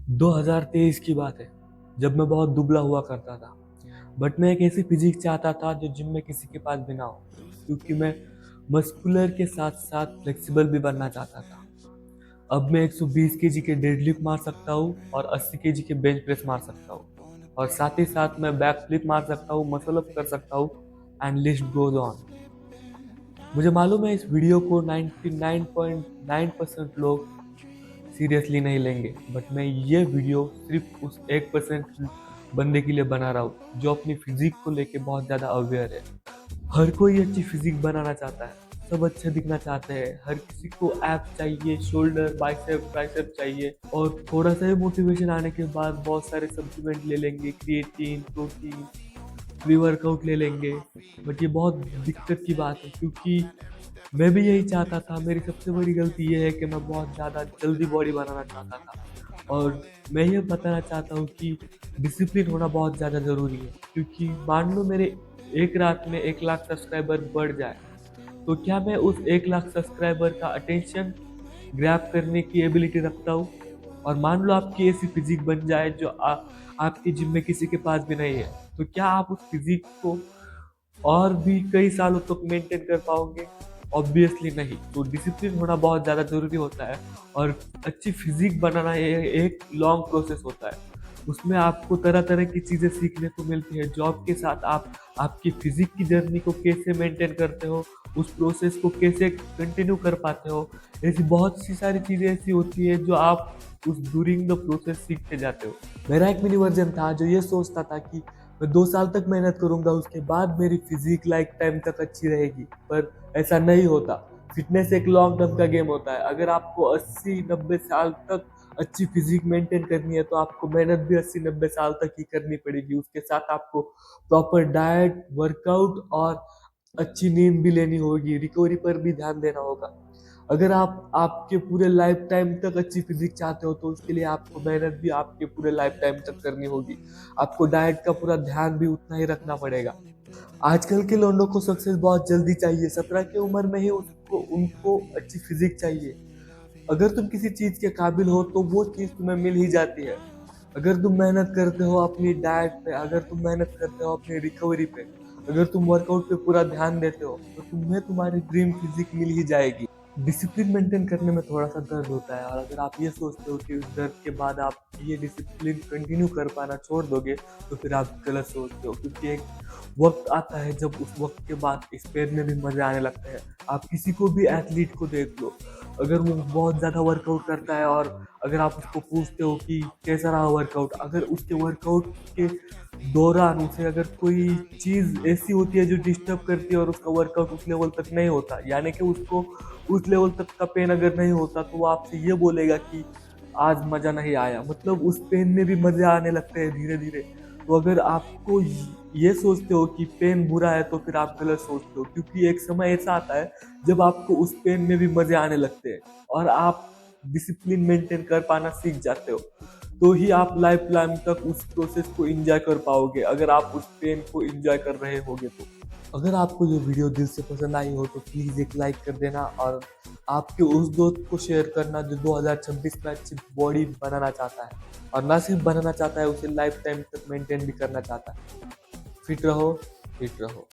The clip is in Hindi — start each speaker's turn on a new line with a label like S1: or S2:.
S1: 2023 की बात है, जब मैं बहुत दुबला हुआ करता था। बट मैं एक ऐसी फिजिक चाहता था जो जिम में किसी के पास भी ना हो, क्योंकि मैं मस्कुलर के साथ साथ फ्लेक्सिबल भी बनना चाहता था। अब मैं 120 केजी के डेडलिफ्ट मार सकता हूँ और 80 केजी के बेंच प्रेस मार सकता हूँ, और साथ ही साथ मैं बैक फ्लिप मार सकता हूँ, मसल अप कर सकता हूँ, एंड लिस्ट गोज ऑन। मुझे मालूम है इस वीडियो को 99.9% लोग सीरियसली नहीं लेंगे, बट मैं ये वीडियो सिर्फ उस 1% बंदे के लिए बना रहा हूँ जो अपनी फिजिक को लेके बहुत ज़्यादा अवेयर है। हर कोई अच्छी फिजिक बनाना चाहता है, सब अच्छे दिखना चाहते हैं, हर किसी को एप्स चाहिए, शोल्डर, बाइसेप, ट्राइसेप चाहिए, और थोड़ा सा ही मोटिवेशन आने के बाद बहुत सारे सप्लीमेंट ले लेंगे, क्रिएटिन, प्रोटीन, प्री वर्कआउट ले लेंगे। बट ये बहुत दिक्कत की बात है, क्योंकि मैं भी यही चाहता था। मेरी सबसे बड़ी गलती ये है कि मैं बहुत ज़्यादा जल्दी बॉडी बनाना चाहता था, और मैं ये बताना चाहता हूँ कि डिसिप्लिन होना बहुत ज़्यादा ज़रूरी है। क्योंकि मान लो मेरे एक रात में 1 लाख सब्सक्राइबर बढ़ जाए, तो क्या मैं उस 1 लाख सब्सक्राइबर का अटेंशन ग्रैब करने की एबिलिटी रखता हूँ? और मान लो आपकी ऐसी फिजिक बन जाए जो आपकी जिम में किसी के पास भी नहीं है, तो क्या आप उस फिजिक को और भी कई सालों तक मेंटेन कर पाओगे? ऑब्वियसली नहीं। तो डिसिप्लिन होना बहुत ज़्यादा ज़रूरी होता है, और अच्छी फिजिक बनाना ये एक लॉन्ग प्रोसेस होता है। उसमें आपको तरह तरह की चीज़ें सीखने को मिलती है। जॉब के साथ आप आपकी फिजिक की जर्नी को कैसे मेंटेन करते हो, उस प्रोसेस को कैसे कंटिन्यू कर पाते हो, ऐसी बहुत सी सारी चीज़ें ऐसी होती है जो आप उस ड्यूरिंग द प्रोसेस सीखते जाते हो। मेरा एक मिनी वर्जन था जो ये सोचता था कि मैं 2 साल तक मेहनत करूंगा, उसके बाद मेरी फिजिक लाइफ टाइम तक अच्छी रहेगी। पर ऐसा नहीं होता। फिटनेस एक लॉन्ग टर्म का गेम होता है। अगर आपको 80-90 साल तक अच्छी फिजिक मेंटेन करनी है, तो आपको मेहनत भी 80-90 साल तक ही करनी पड़ेगी। उसके साथ आपको प्रॉपर डाइट, वर्कआउट और अच्छी नींद भी लेनी होगी, रिकवरी पर भी ध्यान देना होगा। अगर आप आपके पूरे लाइफ टाइम तक अच्छी फिजिक चाहते हो, तो उसके लिए आपको मेहनत भी आपके पूरे लाइफ टाइम तक करनी होगी। आपको डाइट का पूरा ध्यान भी उतना ही रखना पड़ेगा। आजकल के लौंडों को सक्सेस बहुत जल्दी चाहिए, 17 की उम्र में ही उसको उनको अच्छी फिजिक चाहिए। अगर तुम किसी चीज के काबिल हो तो वो चीज तुम्हें मिल ही जाती है। अगर तुम मेहनत करते हो अपनी डाइट पे, अगर तुम मेहनत करते हो अपनी रिकवरी पे, अगर तुम वर्कआउट पे पूरा ध्यान देते हो, तो तुम्हें तुम्हारी ड्रीम फिजिक मिल ही जाएगी। डिसिप्लिन मेंटेन करने में थोड़ा सा दर्द होता है, और अगर आप ये सोचते हो कि उस दर्द के बाद आप ये डिसिप्लिन कंटिन्यू कर पाना छोड़ दोगे, तो फिर आप गलत सोचते हो। क्योंकि एक वक्त आता है जब उस वक्त के बाद इस पेन में भी मजे आने लगते हैं। आप किसी को भी एथलीट को देख लो, अगर वो बहुत ज़्यादा वर्कआउट करता है, और अगर आप उसको पूछते हो कि कैसा रहा वर्कआउट, अगर उसके वर्कआउट के दौरान उसे अगर कोई चीज़ ऐसी होती है जो डिस्टर्ब करती है और उसका वर्कआउट उस लेवल तक नहीं होता, यानी कि उसको उस लेवल तक का पेन अगर नहीं होता, तो वो आपसे ये बोलेगा कि आज मज़ा नहीं आया। मतलब उस पेन में भी मज़े आने लगते हैं धीरे धीरे। तो अगर आपको ये सोचते हो कि पेन बुरा है, तो फिर आप गलत सोचते हो। क्योंकि एक समय ऐसा आता है जब आपको उस पेन में भी मज़े आने लगते हैं, और आप डिसिप्लिन मेंटेन कर पाना सीख जाते हो। तो ही आप लाइफ टाइम तक उस प्रोसेस को एंजॉय कर पाओगे, अगर आप उस पेन को एंजॉय कर रहे होगे तो। अगर आपको ये वीडियो दिल से पसंद आई हो, तो प्लीज़ एक लाइक कर देना, और आपके उस दोस्त को शेयर करना जो 2026 में अच्छी बॉडी बनाना चाहता है, और ना सिर्फ बनाना चाहता है, उसे लाइफ टाइम तक मेंटेन भी करना चाहता है। फिट रहो, फिट रहो।